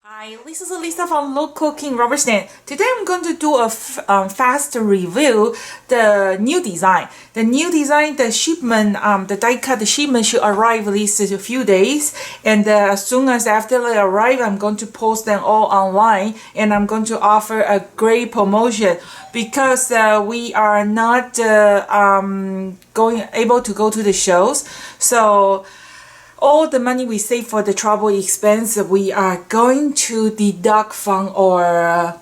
Hi, this is Lisa from Local King Rubber Stamp. Today I'm going to do a fast review the new design. The new design, the shipment, the die cut shipment should arrive at least a few days. And as soon as after they arrive, I'm going to post them all online. And I'm going to offer a great promotion because we are not able to go to the shows. So all the money we save for the travel expense, we are going to deduct from our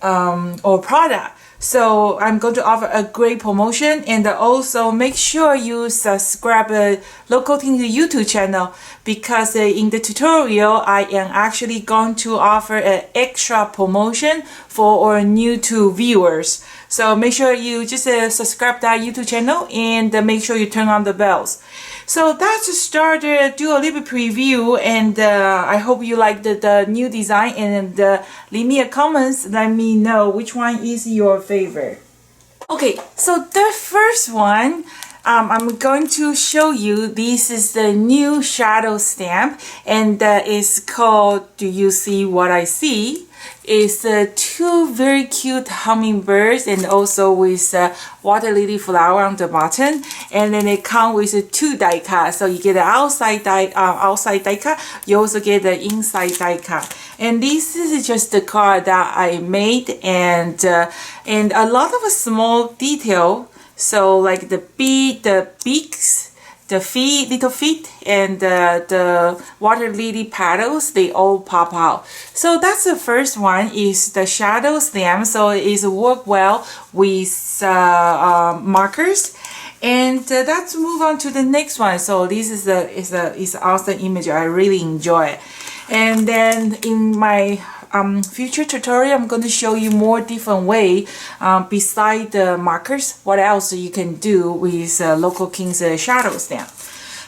product. So I'm going to offer a great promotion, and also make sure you subscribe Local Team YouTube channel, because in the tutorial I am actually going to offer an extra promotion for our new to viewers. So make sure you just subscribe that YouTube channel, and make sure you turn on the bells. So that's start do a little preview, and I hope you like the new design, and leave me a comments. Let me know which one is your favorite. Okay, so the first one, I'm going to show you. This is the new shadow stamp, and it's called "Do You See What I See?" It's two very cute hummingbirds, and also with water lily flower on the bottom, and then it comes with two die cut. So you get the outside die cut. You also get the inside die cut. And this is just the card that I made, and a lot of small detail. So like the beaks, the little feet, and the water lily petals, they all pop out. So that's the first one, is the shadow stamp. So it work well with markers. And let's move on to the next one. So this is awesome image. I really enjoy it. And then in my future tutorial, I'm going to show you more different way beside the markers, what else you can do with Local King's shadow stamp.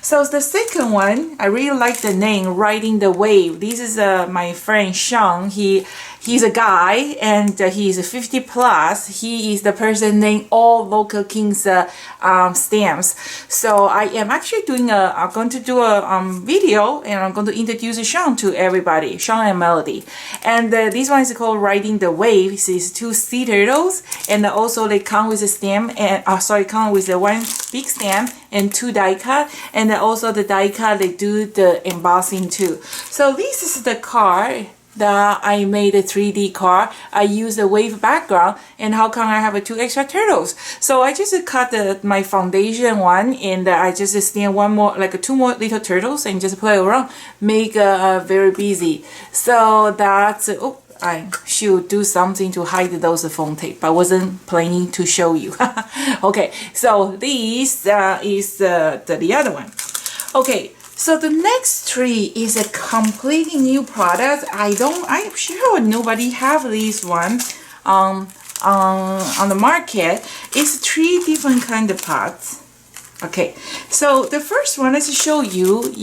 So the second one, I really like the name, Riding the Wave. This is my friend Sean. He's a guy, and he's 50 plus. He is the person named all Local King's stamps. So I am actually I'm going to do a video, and I'm going to introduce Sean to everybody, Sean and Melody. And this one is called Riding the Wave. It's two sea turtles, and also they come with a stamp, and come with the one big stamp and two die cut, and also the die cut they do the embossing too. So this is the card that I made a 3D card. I use a wave background, and how come I have two extra turtles? So I just cut my foundation one, and I just stamp one more, like two more little turtles, and just play around, make very busy. So that's I should do something to hide those phone tape, but wasn't planning to show you. Okay, so this is the other one. Okay, so the next three is a completely new product. I'm sure nobody have this one on the market. It's three different kind of pots. Okay, so the first one is to show you,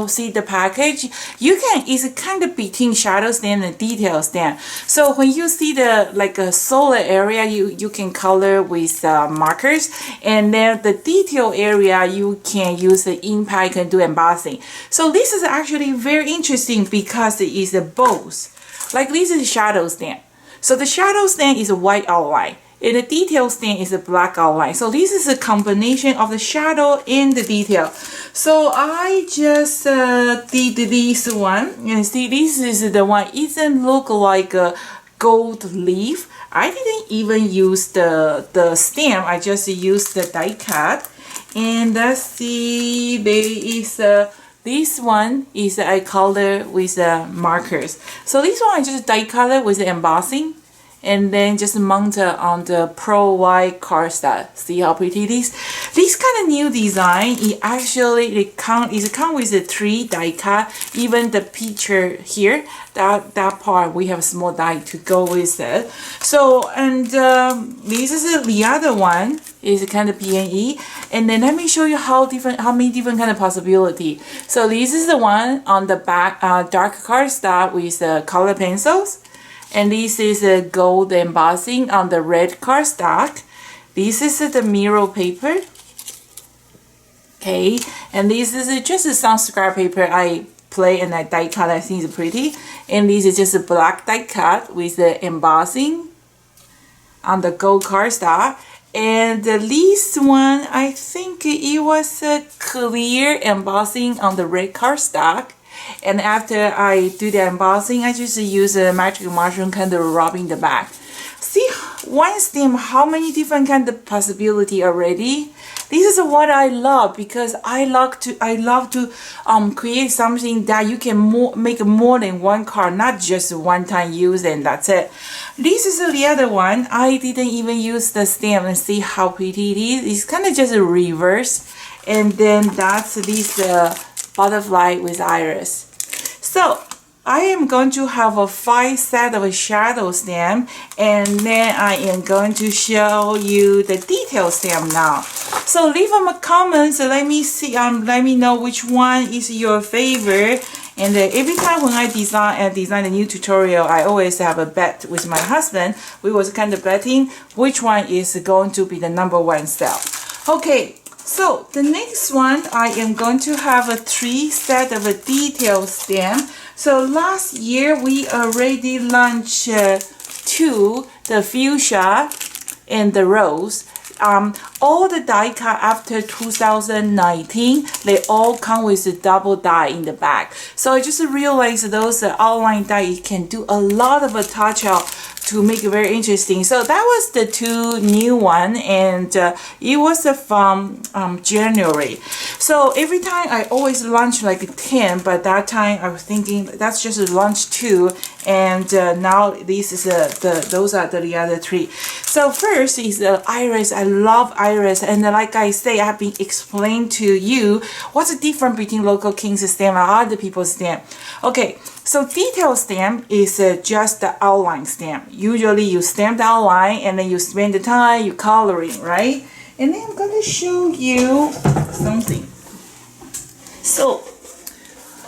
see the package. It's kind of between shadow stamp and detail stamp. So when you see the a solid area, you can color with markers, and then the detail area you can use the impact and do embossing. So this is actually very interesting because it is both. Like this is shadow stamp. So the shadow stamp is a white outline, and the detail stamp is a black outline. So this is a combination of the shadow and the detail. So I just did this one, and see, this is the one. It doesn't look like a gold leaf. I didn't even use the stamp. I just used the die cut. And let's see, there is this one is I color with markers. So this one I just die color with the embossing, and then just mount on the Pro White cardstock. See how pretty it is? This kind of new design, it come with the 3 die cut. Even the picture here, that part we have a small die to go with it. So, and this is the other one, is kind of PNE. And then let me show you how many different kind of possibility. So this is the one on the back, dark cardstock with color pencils. And this is a gold embossing on the red cardstock. This is the mirror paper. Okay, and this is just some scrap paper I play and I die cut. I think it's pretty. And this is just a black die cut with the embossing on the gold cardstock. And the least one, I think it was a clear embossing on the red cardstock. And after I do the embossing, I just use a magic mushroom kind of rubbing the back. See one stem, how many different kind of possibility already. This is what I love because I love to create something that you can make more than one card, not just one time use and that's it. This is the other one. I didn't even use the stem and see how pretty it is. It's kind of just a reverse, and then that's this butterfly with iris. So I am going to have a 5 set of shadow stem, and then I am going to show you the detail stem now. So leave them a comment, let me see, let me know which one is your favorite. And every time when I design a new tutorial, I always have a bet with my husband. We was kind of betting which one is going to be the #1 sell. Okay. So the next one, I am going to have a 3 set of a detail stem. So last year we already launched 2, the fuchsia and the rose. All the die cut after 2019, they all come with a double die in the back. So I just realized those outline die can do a lot of a touch up to make it very interesting. So that was the 2 new one, and it was from January. So every time I always launch like 10, but that time I was thinking that's just launch 2, and now this is those are the other 3. So first is the iris. I love iris, and like I say, I have been explained to you what's the difference between local king's stamp and other people's stamp. Okay. So detail stamp is just the outline stamp. Usually you stamp the outline and then you spend the time, you coloring, right? And then I'm going to show you something. So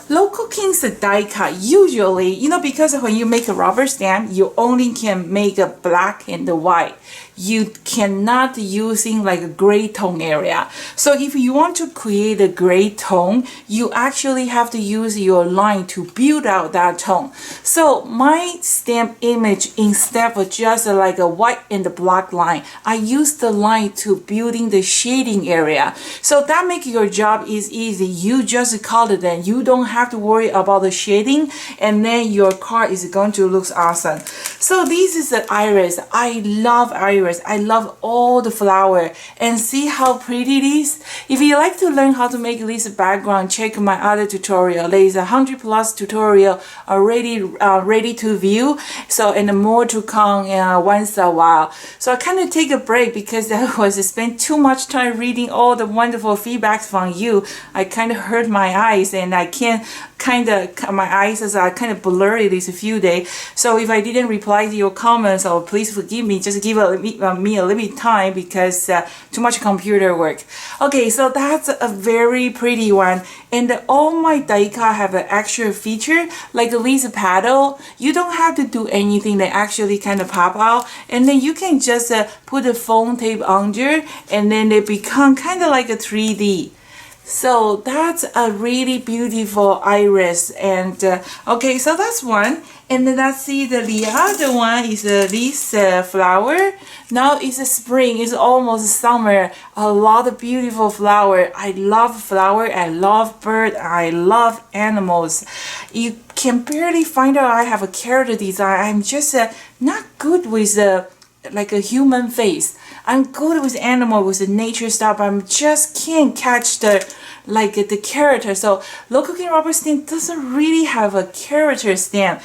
local king's die cut, usually, because when you make a rubber stamp, you only can make a black and the white. You cannot using like a gray tone area. So if you want to create a gray tone, you actually have to use your line to build out that tone. So my stamp image, instead of just like a white and the black line, I use the line to building the shading area. So that makes your job is easy. You just color them. You don't have to worry about the shading, and then your card is going to look awesome. So this is the iris. I love iris. I love all the flower, and see how pretty it is. If you like to learn how to make this background, check my other tutorial. There is 100+ tutorial already ready to view. So, and more to come once a while. So I kind of take a break because I was spent too much time reading all the wonderful feedbacks from you. I kind of hurt my eyes, and I can't my eyes are kind of blurry these few days. So if I didn't reply to your comments, or please forgive me, just give me a little bit time because too much computer work. Okay, so that's a very pretty one, and all my die cut have an extra feature like this paddle. You don't have to do anything, they actually kind of pop out, and then you can just put the foam tape under, and then they become kind of like a 3D. So that's a really beautiful iris. And okay, so that's one. And then let's see the other one is this flower. Now it's a spring, it's almost summer. A lot of beautiful flower. I love flower, I love bird, I love animals. You can barely find out I have a character design. I'm just not good with like a human face. I'm good with animal, with the nature stuff. I just can't catch the character. So local king rubber stamp doesn't really have a character stamp.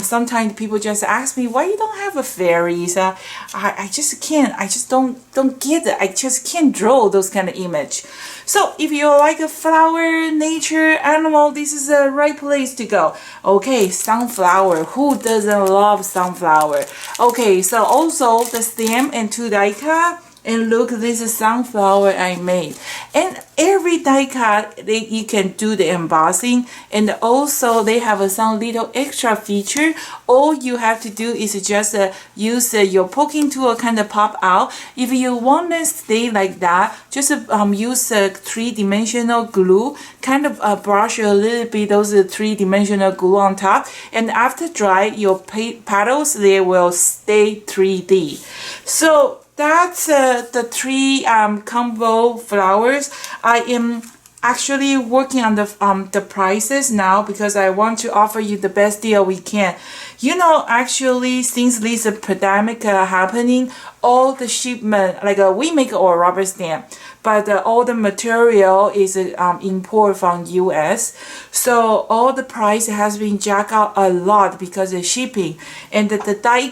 Sometimes people just ask me why you don't have a fairies. I just can't. I just don't get it. I just can't draw those kind of image. So if you like a flower, nature, animal, this is the right place to go. Okay, sunflower. Who doesn't love sunflower? Okay, so also the stamp and 2 die cut. And look, this is sunflower I made. And every die cut, you can do the embossing. And also they have some little extra feature. All you have to do is just use your poking tool, kind of pop out. If you want to stay like that, just use three-dimensional glue, kind of brush a little bit those three-dimensional glue on top. And after dry, your petals, they will stay 3D. So that's the three combo flowers. I am actually working on the prices now because I want to offer you the best deal we can. You know, actually, since this pandemic happening, all the shipment, like we make our rubber stamp, but all the material is import from US. So all the price has been jacked up a lot because of shipping. And the die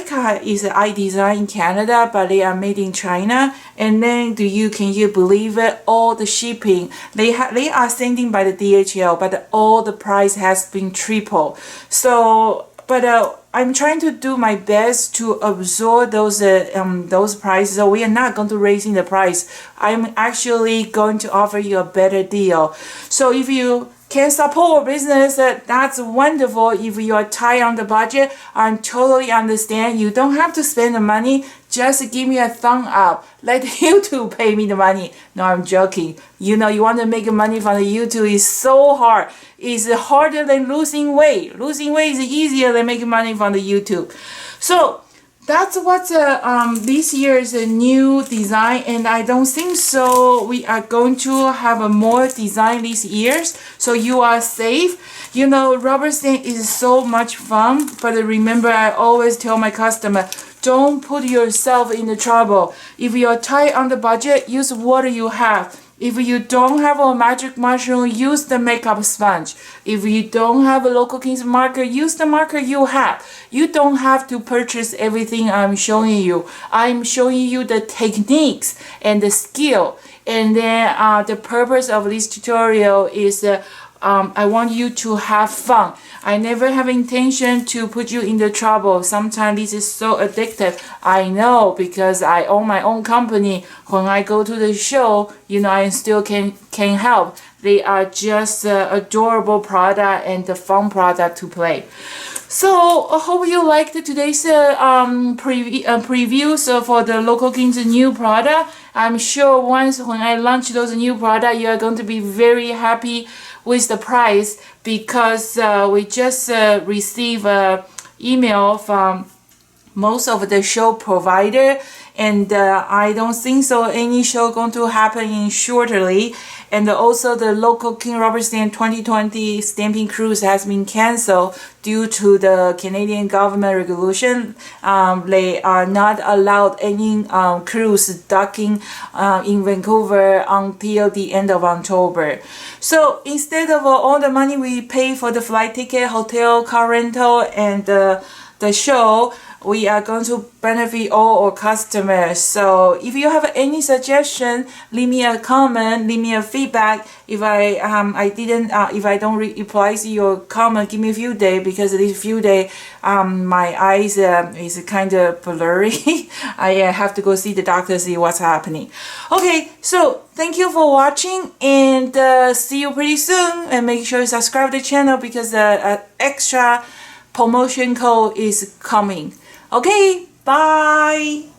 cut is I design in Canada, but they are made in China. And then can you believe it? All the shipping, they are sending by the DHL, but all the price has been triple. So, but I'm trying to do my best to absorb those prices. So we are not going to raising the price. I'm actually going to offer you a better deal. So if you can support our business, that's wonderful. If you are tight on the budget, I totally understand. You don't have to spend the money. Just give me a thumb up. Let YouTube pay me the money. No, I'm joking. You know, you want to make money from the YouTube is so hard. It's harder than losing weight. Losing weight is easier than making money from the YouTube. So that's what this year's new design, and I don't think so we are going to have a more design this year, so you are safe. You know, rubber stamp is so much fun, but remember, I always tell my customer, don't put yourself in the trouble. If you're tight on the budget, use what you have. If you don't have a magic mushroom, use the makeup sponge. If you don't have a local king's marker, use the marker you have. You don't have to purchase everything I'm showing you. I'm showing you the techniques and the skill. And then the purpose of this tutorial is I want you to have fun. I never have intention to put you in the trouble. Sometimes this is so addictive. I know because I own my own company. When I go to the show, you know, I still can help. They are just adorable product and a fun product to play. So I hope you liked today's preview for the Local King's new product. I'm sure once when I launch those new products, you are going to be very happy with the price because we just received an email from most of the show provider, and I don't think so any show going to happen in shortly. And also the Local King Rubber Stamp 2020 stamping cruise has been cancelled due to the Canadian government regulation. They are not allowed any cruise docking in Vancouver until the end of October. So instead of all the money we pay for the flight ticket, hotel, car rental, and the show, we are going to benefit all our customers. So if you have any suggestion, leave me a comment, leave me a feedback. If if I don't reply to your comment, give me a few days, because these few days my eyes is kind of blurry. I have to go see the doctor, see what's happening. Okay, so thank you for watching, and see you pretty soon. And make sure you subscribe to the channel because the extra promotion code is coming. Okay, bye.